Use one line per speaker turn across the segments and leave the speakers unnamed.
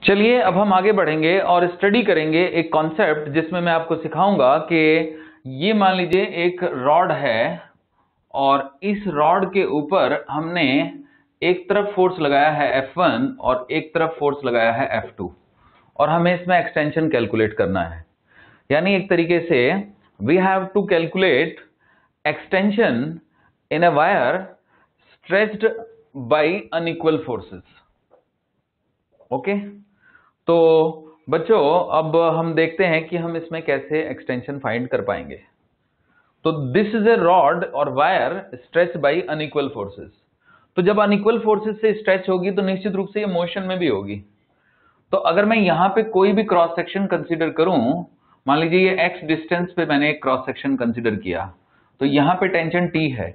चलिए अब हम आगे बढ़ेंगे और स्टडी करेंगे एक कॉन्सेप्ट जिसमें मैं आपको सिखाऊंगा कि ये मान लीजिए एक रॉड है और इस रॉड के ऊपर हमने एक तरफ फोर्स लगाया है F1 और एक तरफ फोर्स लगाया है F2 और हमें इसमें एक्सटेंशन कैलकुलेट करना है। यानी एक तरीके से we have to calculate extension in a wire stretched by unequal forces. Okay, तो बच्चों अब हम देखते हैं कि हम इसमें कैसे एक्सटेंशन फाइंड कर पाएंगे। तो दिस इज ए रॉड और wire stretch by unequal forces. तो जब अनइक्वल फोर्सेस से स्ट्रेच होगी तो निश्चित रूप से ये मोशन में भी होगी। तो अगर मैं यहां पे कोई भी क्रॉस सेक्शन कंसीडर करूं, मान लीजिए ये x डिस्टेंस पे मैंने एक क्रॉस सेक्शन कंसीडर किया, तो यहां पे टेंशन T है।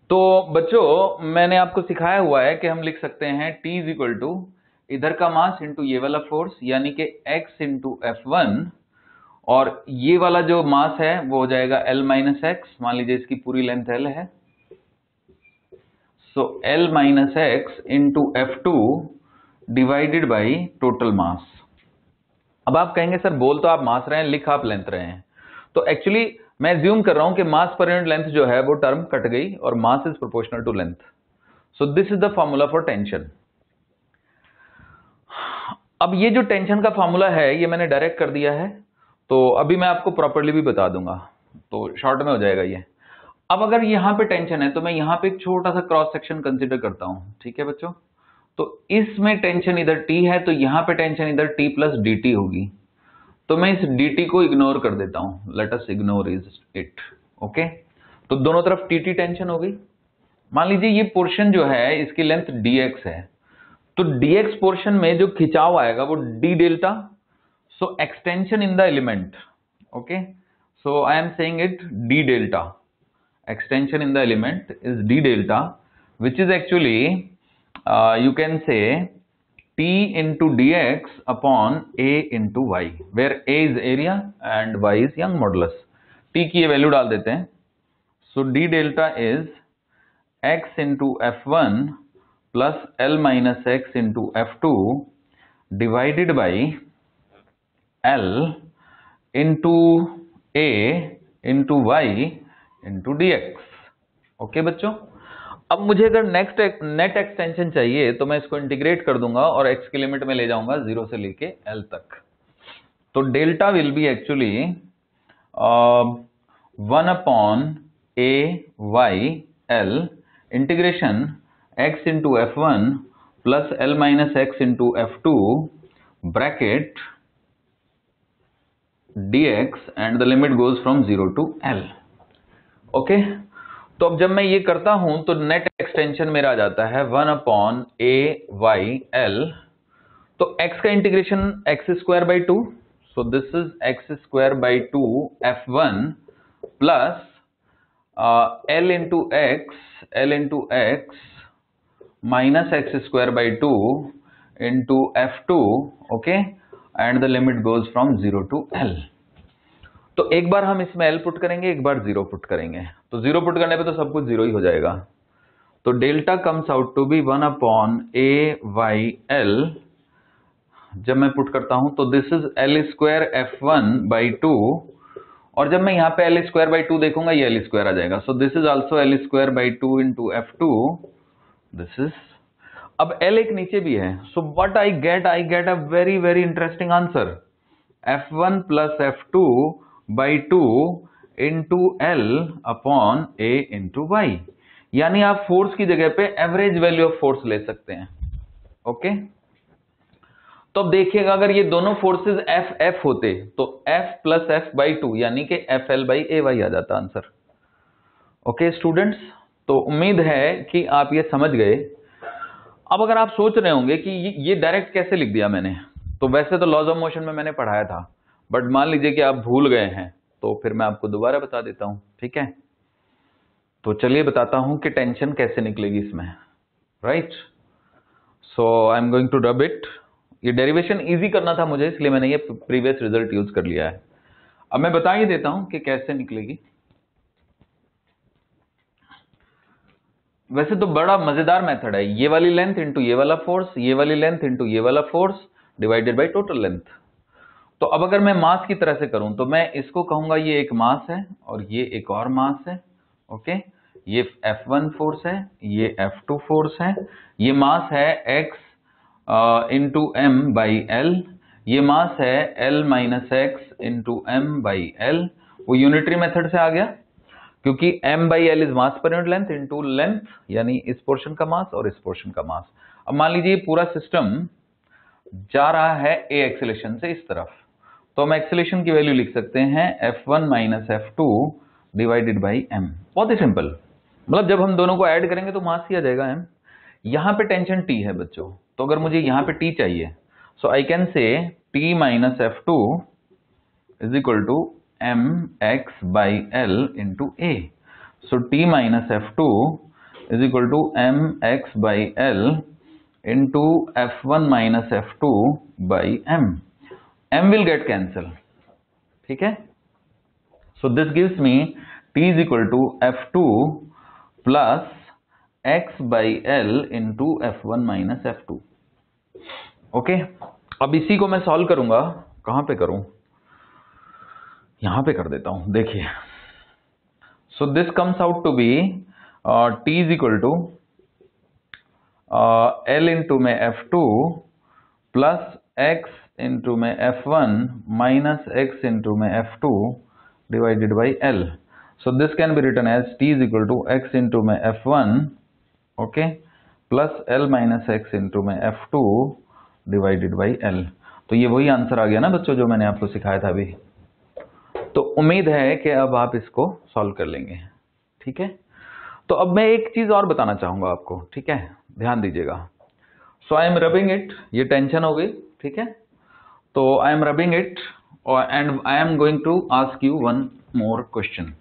तो बच्चों मैंने आपको सिखाया हुआ है कि हम लिख सकते हैं T इज इक्वल टू इधर का मास इंटू ये वाला फोर्स यानी कि x इंटू F1 और ये वाला जो मास है वो हो जाएगा L माइनस एक्स। मान लीजिए इसकी पूरी लेंथ L है, सो L minus x into F2 divided by total mass. अब आप कहेंगे सर बोल तो आप मास रहे हैं, लिख आप लेंथ रहे हैं। तो एक्चुअली मैं एज्यूम कर रहा हूं कि मास पर यूनिट लेंथ जो है वो टर्म कट गई और mass is proportional to length. So this is the formula for tension. अब ये जो टेंशन का फॉर्मूला है ये मैंने डायरेक्ट कर दिया है, तो अभी मैं आपको प्रॉपर्ली भी बता दूंगा, तो शॉर्ट में हो जाएगा ये। अब अगर यहां पे टेंशन है तो मैं यहां पे एक छोटा सा क्रॉस सेक्शन कंसीडर करता हूं, ठीक है बच्चों। तो इसमें टेंशन इधर T है तो यहां पे टेंशन इधर T प्लस dt होगी। तो मैं इस dt को इग्नोर कर देता हूं, let us ignore it. Okay, तो दोनों तरफ TT टेंशन हो गई। मान लीजिए ये पोर्शन जो है इसकी लेंथ dx है, तो dx पोर्शन में जो खिंचाव आएगा वो d delta. So extension in the element, okay, so I am saying it d delta. Extension in the element is d delta which is actually you can say T into dx upon A into y, where A is area and y is Young modulus। T की ये value डाल देते हैं। So d delta is x into F1 plus L minus x into F2 divided by L into A into y into dx। Okay बच्चों, अब मुझे अगर net extension चाहिए तो मैं इसको इंटीग्रेट कर दूंगा और x की लिमिट में ले जाऊंगा 0 से लेके L तक। तो delta will be actually 1 upon a y L integration x into F1 plus L minus x into F2 bracket dx and the limit goes from 0 to L। Okay, तो अब जब मैं ये करता हूं तो नेट एक्सटेंशन मेरा आ जाता है 1 अपॉन a y L। तो x का integration x square by 2, so this is x square by 2 F1 plus L into x minus x square by 2 into F2, okay, and the limit goes from 0 to L। तो एक बार हम इसमें L put करेंगे, एक बार 0 put करेंगे। तो 0 put करने पे तो सब कुछ 0 ही हो जाएगा। तो delta comes out to be 1 upon a y L। जब मैं पुट करता हूं तो this is L square F1 by 2 और जब मैं यहां पे L स्क्वायर बाई 2 देखूंगा ये L स्क्वायर आ जाएगा। सो this is also L square by 2 into F2। This is, अब L एक नीचे भी है, so what I get a very very interesting answer, F1 plus F2 by 2 into L upon A into Y। यानी आप force की जगह पे एवरेज वैल्यू ऑफ फोर्स ले सकते हैं। ओके, तो अब देखिएगा अगर ये दोनों फोर्सेस F होते तो F प्लस F बाई 2 यानी कि FL बाई AY आ जाता आंसर। ओके स्टूडेंट्स, तो उम्मीद है कि आप ये समझ गए। अब अगर आप सोच रहे होंगे कि ये डायरेक्ट कैसे लिख दिया मैंने, तो वैसे तो लॉज ऑफ मोशन में मैंने पढ़ाया था, बट मान लीजिए कि आप भूल गए हैं तो फिर मैं आपको दोबारा बता देता हूं, ठीक है। तो चलिए बताता हूं कि टेंशन कैसे निकलेगी इसमें, right. So I am going to rub it. ये डेरिवेशन इजी करना था मुझे, इसलिए मैंने ये प्रीवियस रिजल्ट यूज कर लिया है। अब मैं बता ही देता हूं कि कैसे निकलेगी। वैसे तो बड़ा मजेदार मेथड है, ये वाली लेंथ इंटू ये वाला फोर्स, ये वाली लेंथ इंटू ये वाला force, divided by total length. तो अब अगर मैं मास की तरह से करूं तो मैं इसको कहूंगा ये एक मास है और ये एक और मास है। ओके, ये F1 फोर्स है, ये F2 फोर्स है, ये मास है x into M by L, ये मास है L minus x into M by L. वो यूनिटरी मेथड से आ गया क्योंकि m by L is mass per unit length into length, यानी इस पोर्शन का मास और इस पोर्शन का मास। अब मान लीजिए पूरा सिस्टम जा रहा है a एक्सेलेरेशन से इस तरफ, तो हम एक्सेलेरेशन की वैल्यू लिख सकते हैं F1 minus F2 divided by m। बहुत ही सिंपल, मतलब जब हम दोनों को ऐड करेंगे तो मास ही आ जाएगा m। यहां पे टेंशन T है बच्चों, तो अगर मुझे यहां पे T चाहिए, so I can say T minus F2 is equal to mx by L into A. So T minus F2 is equal to mx by L into F1 minus F2 by m. M will get cancelled. ठीक है? So this gives me T is equal to F2 plus x by L into F1 minus F2. Okay, अब इसी को मैं solve करूंगा। कहां पे करूं? यहां पे कर देता हूं, देखिए। So this comes out to be T is equal to L into में F2 प्लस x इंटू में F1 माइनस x इंटू में F2 divided by L। So this can be written as T is equal to x into में F1 okay plus L minus x into में F2 divided by L। तो ये वही answer आ गया ना बच्चों जो मैंने आपको सिखाया था अभी। तो उम्मीद है कि अब आप इसको सॉल्व कर लेंगे। ठीक है, तो अब मैं एक चीज और बताना चाहूंगा आपको। ठीक है, ध्यान दीजिएगा। So I am rubbing it, ये टेंशन हो गई। ठीक है, तो I am rubbing it and I am going to ask you one more question,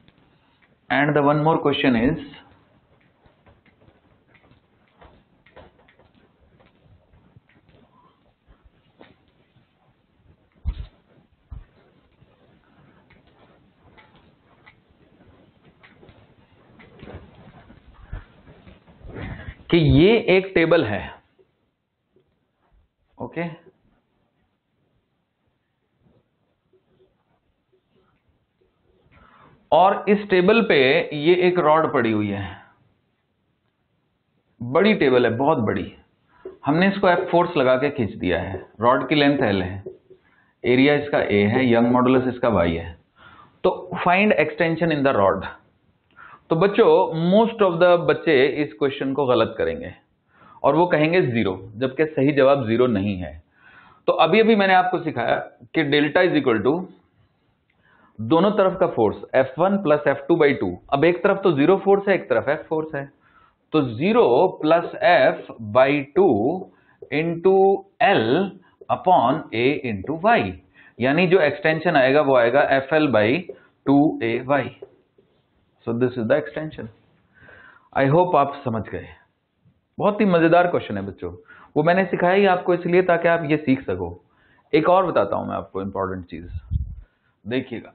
and the one more question is कि ये एक टेबल है। ओके, और इस टेबल पे ये एक रॉड पड़ी हुई है, बड़ी टेबल है, बहुत बड़ी। हमने इसको F फोर्स लगा के खींच दिया है। रॉड की लेंथ L है, एरिया इसका A है, यंग मॉडुलस इसका Y है। तो find extension in the rod. तो बच्चों मोस्ट ऑफ द बच्चे इस क्वेश्चन को गलत करेंगे और वो कहेंगे 0, जबकि सही जवाब 0 नहीं है। तो अभी अभी मैंने आपको सिखाया कि डेल्टा इज इक्वल टू दोनों तरफ का force F1 plus F2 by 2। अब एक तरफ तो 0 फोर्स है, एक तरफ F फोर्स है, तो 0 plus F by 2 into L upon A into Y, यानी जो एक्सटेंशन आएगा वो आएगा FL बाई 2AY। So this is the extension. I hope आप समझ गए। बहुत ही मजेदार क्वेश्चन है बच्चों, वो मैंने सिखाया ही आपको इसलिए ताकि आप ये सीख सको। एक और बताता हूं मैं आपको इंपॉर्टेंट चीज, देखिएगा।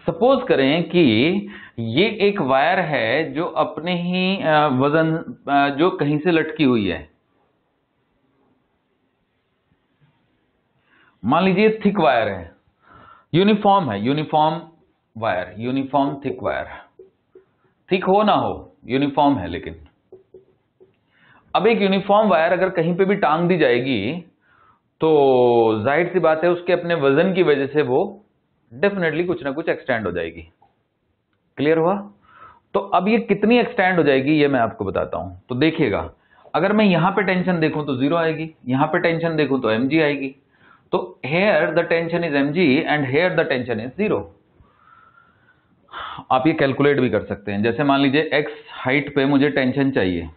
सपोज करें कि ये एक वायर है जो अपने ही वजन जो कहीं से लटकी हुई है। मान लीजिए थिक वायर है, यूनिफॉर्म है, uniform wire, uniform thick wire, thick हो ना हो यूनिफॉर्म है। लेकिन अब एक यूनिफॉर्म वायर अगर कहीं पे भी टांग दी जाएगी तो जाहिर सी बात है उसके अपने वजन की वजह से वो डेफिनेटली कुछ ना कुछ एक्सटेंड हो जाएगी। क्लियर हुआ? तो अब ये कितनी एक्सटेंड हो जाएगी ये मैं आपको बताता हूं। तो देखिएगा, अगर मैं यहां पे टेंशन देखूं तो 0 आएगी, यहां पे टेंशन देखूं तो mg आएगी। तो here the tension is mg and here the tension is 0। आप ये कैलकुलेट भी कर सकते हैं। जैसे मान लीजिए x हाइट पे मुझे टेंशन चाहिए,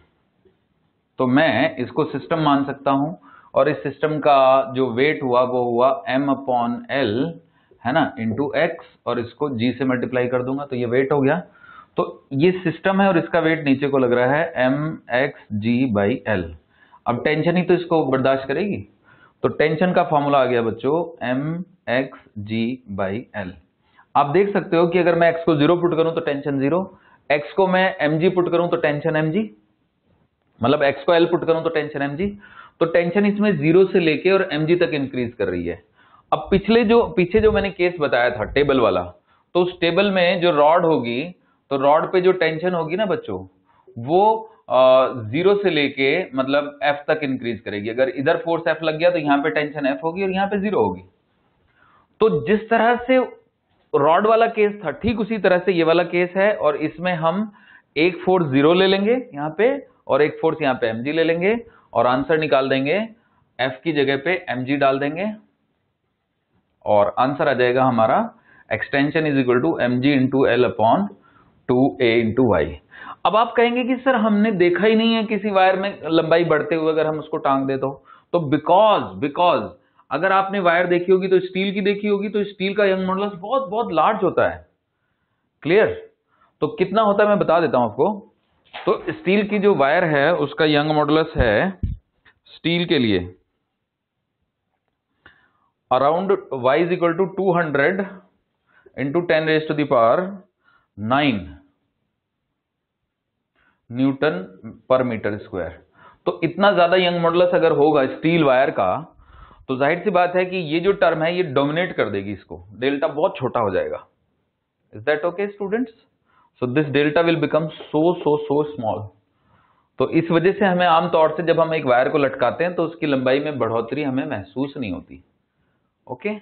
तो मैं इसको सिस्टम मान सकता हूं और इस सिस्टम का जो वेट हुआ वो हुआ m अपॉन l है ना, इंटू x, और इसको g से मल्टीप्लाई कर दूंगा तो ये वेट हो गया। तो ये सिस्टम है और इसका वेट नीचे को लग रहा है mxg बाई l। अब टेंशन ही तो इसको बर्दाश्त करेगी, तो टेंशन का फॉर्मूला आ गया बच्चों mxg बाई l। आप देख सकते हो कि अगर मैं x को 0 पुट करूं तो टेंशन 0, x को मैं mg पुट करूं तो टेंशन mg, मतलब x को L पुट करूं तो टेंशन mg, तो टेंशन इसमें 0 से लेके और mg तक इंक्रीज कर रही है। अब पीछे जो मैंने केस बताया था टेबल वाला, तो उस टेबल में जो रॉड होगी, तो रॉड पे जो टेंशन होगी ना बच्चों, वो 0 से लेके मतलब F तक इंक्रीज करेगी। अगर इधर फोर्स F लग गया तो यहाँ पे टेंशन F होगी और यहाँ पे 0 होगी। तो जिस तरह से रॉड वाला केस था, ठीक उसी तरह से ये वाला केस है, और इसमें हम एक फोर्स 0 ले लेंगे यहाँ पे और एक फोर्स यहाँ पे mg ले लेंगे और आंसर निकाल देंगे, F की जगह पे mg डाल देंगे और आंसर आ जाएगा हमारा extension is equal to mg into L upon 2a into Y. अब आप कहेंगे कि सर हमने देखा ही नहीं है किसी वायर में लंबाई बढ़ते हुए, अगर हम उसको टांग दे तो बिकॉज अगर आपने वायर देखी होगी तो स्टील की देखी होगी, तो स्टील का यंग मॉडुलस बहुत बहुत लार्ज होता है। क्लियर? तो कितना होता है मैं बता देता हूं आपको। तो स्टील की जो वायर है उसका यंग मॉडुलस है स्टील के लिए around y is equal to 200 into 10 raise to the power 9 newton per metre square. तो इतना ज्यादा यंग मॉडुलस अगर होगा स्टील वायर का, तो जाहिर सी बात है कि ये जो टर्म है ये डोमिनेट कर देगी इसको, डेल्टा बहुत छोटा हो जाएगा। Is that okay students? So this delta will become so small. तो इस वजह से हमें आमतौर से जब हम एक वायर को लटकाते हैं तो उसकी लंबाई में बढ़ोतरी हमें महसूस नहीं होती। ओके